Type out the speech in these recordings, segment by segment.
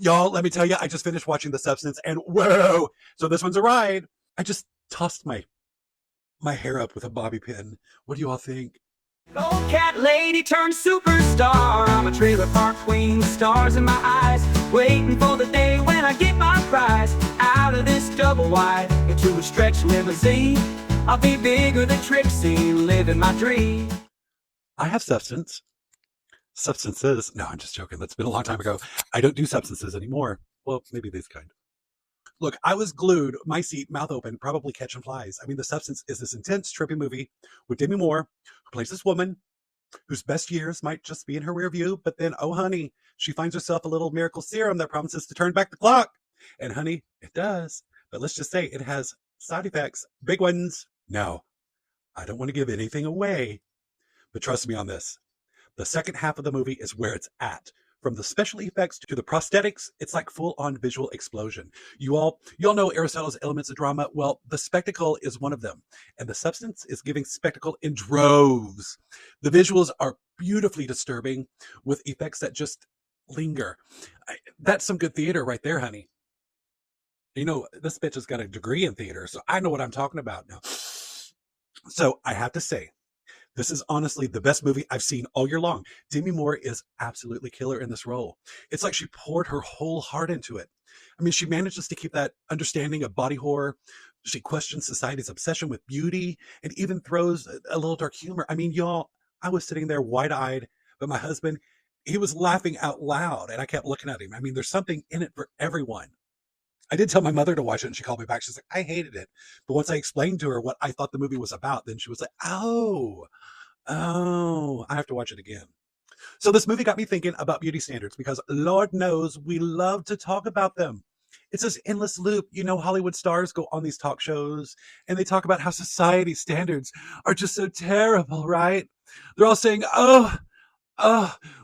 Y'all, let me tell you, I just finished watching The Substance and whoa. So this one's a ride. I just tossed my hair up with a bobby pin. What do you all think? Old cat lady turned superstar. I'm a trailer park queen, stars in my eyes, waiting for the day when I get my prize. Out of this double wide into a stretch limousine, I'll be bigger than Trixie, living my dream. I have substance. Substances. No, I'm just joking. That's been a long time ago. I don't do substances anymore. Well, maybe these kind. Look, I was glued, my seat, mouth open, probably catching flies. I mean, The Substance is this intense, trippy movie with Demi Moore, who plays this woman whose best years might just be in her rear view, but then, oh honey, she finds herself a little miracle serum that promises to turn back the clock. And honey, it does. But let's just say it has side effects, big ones. No, I don't want to give anything away, but trust me on this. The second half of the movie is where it's at. From the special effects to the prosthetics, it's like full-on visual explosion. You all know Aristotle's elements of drama. Well, the spectacle is one of them, and The Substance is giving spectacle in droves. The visuals are beautifully disturbing with effects that just linger. That's some good theater right there, honey. You know, this bitch has got a degree in theater, so I know what I'm talking about now. So I have to say, this is honestly the best movie I've seen all year long. Demi Moore is absolutely killer in this role. It's like she poured her whole heart into it. I mean, she manages to keep that understanding of body horror. She questions society's obsession with beauty and even throws a little dark humor. I mean, y'all, I was sitting there wide-eyed, but my husband, he was laughing out loud, and I kept looking at him. I mean, there's something in it for everyone. I did tell my mother to watch it, and she called me back. She's like, I hated it. But once I explained to her what I thought the movie was about, then she was like, oh, I have to watch it again. So this movie got me thinking about beauty standards because Lord knows we love to talk about them. It's this endless loop. You know, Hollywood stars go on these talk shows and they talk about how society standards are just so terrible, right? They're all saying, oh,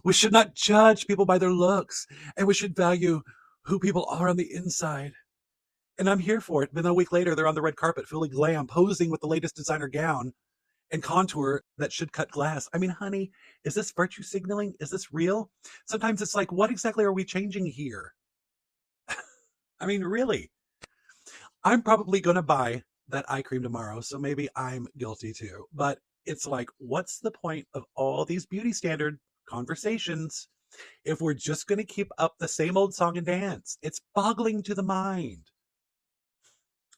we should not judge people by their looks and we should value who people are on the inside. And I'm here for it. Then a week later, they're on the red carpet, fully glam, posing with the latest designer gown and contour that should cut glass. I mean, honey, is this virtue signaling? Is this real? Sometimes it's like, what exactly are we changing here? I mean, really? I'm probably going to buy that eye cream tomorrow, so maybe I'm guilty too. But it's like, what's the point of all these beauty standard conversations if we're just going to keep up the same old song and dance? It's boggling to the mind.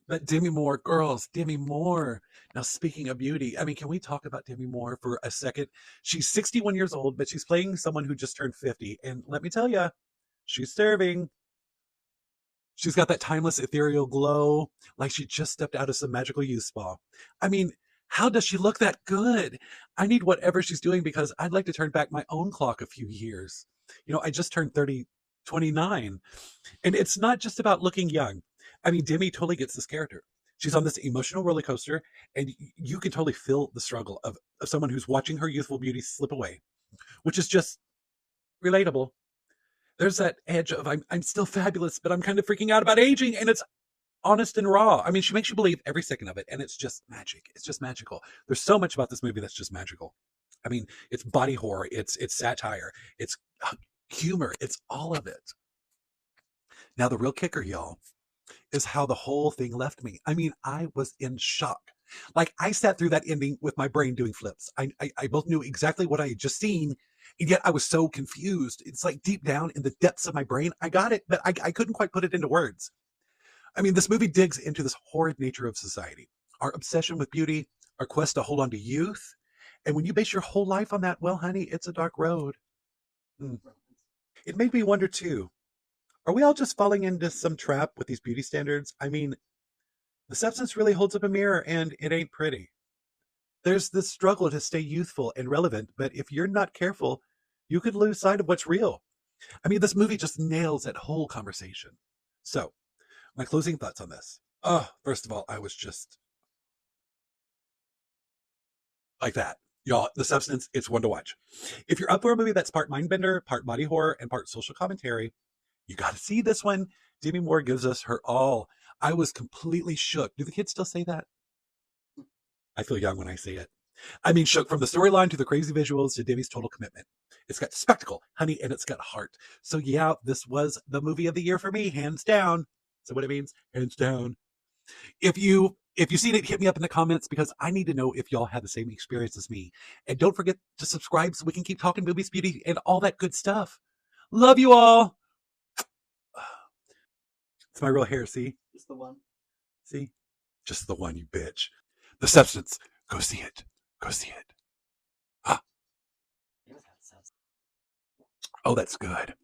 But Demi Moore, girls, Demi Moore. Now, speaking of beauty, I mean, can we talk about Demi Moore for a second? She's 61 years old, but she's playing someone who just turned 50. And let me tell you, she's serving. She's got that timeless ethereal glow, like she just stepped out of some magical youth spa. I mean, how does she look that good? I need whatever she's doing because I'd like to turn back my own clock a few years. You know, I just turned 29. And it's not just about looking young. I mean, Demi totally gets this character. She's on this emotional roller coaster, and you can totally feel the struggle of someone who's watching her youthful beauty slip away, which is just relatable. There's that edge of I'm still fabulous, but I'm kind of freaking out about aging, and it's honest and raw. I mean, she makes you believe every second of it, and it's just magic. It's just magical. There's so much about this movie that's just magical. I mean, it's body horror, it's satire, it's humor, it's all of it. Now, the real kicker, y'all, is how the whole thing left me. I mean, I was in shock. Like, I sat through that ending with my brain doing flips. I both knew exactly what I had just seen, and yet I was so confused. It's like deep down in the depths of my brain, I got it, but I couldn't quite put it into words. I mean, this movie digs into this horrid nature of society, our obsession with beauty, our quest to hold on to youth. And when you base your whole life on that, well, honey, it's a dark road. It made me wonder, too, are we all just falling into some trap with these beauty standards? I mean, The Substance really holds up a mirror and it ain't pretty. There's this struggle to stay youthful and relevant, but if you're not careful, you could lose sight of what's real. I mean, this movie just nails that whole conversation. So, my closing thoughts on this. Oh, first of all, I was just like that. Y'all, The Substance, it's one to watch. If you're up for a movie that's part mindbender, part body horror, and part social commentary, you got to see this one. Demi Moore gives us her all. I was completely shook. Do the kids still say that? I feel young when I say it. I mean, shook from the storyline to the crazy visuals to Demi's total commitment. It's got spectacle, honey, and it's got heart. So yeah, this was the movie of the year for me, hands down. So what it means, hands down. If you've seen it, hit me up in the comments because I need to know if y'all had the same experience as me. And don't forget to subscribe so we can keep talking movies, beauty, and all that good stuff. Love you all. It's my real hair, see? Just the one. See? Just the one, you bitch. The Substance. Go see it. Go see it. Ah. Oh, that's good.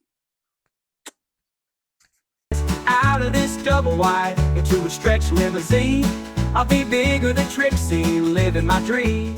Out of this double wide into a stretch limousine, I'll be bigger than Trixie, living my dream.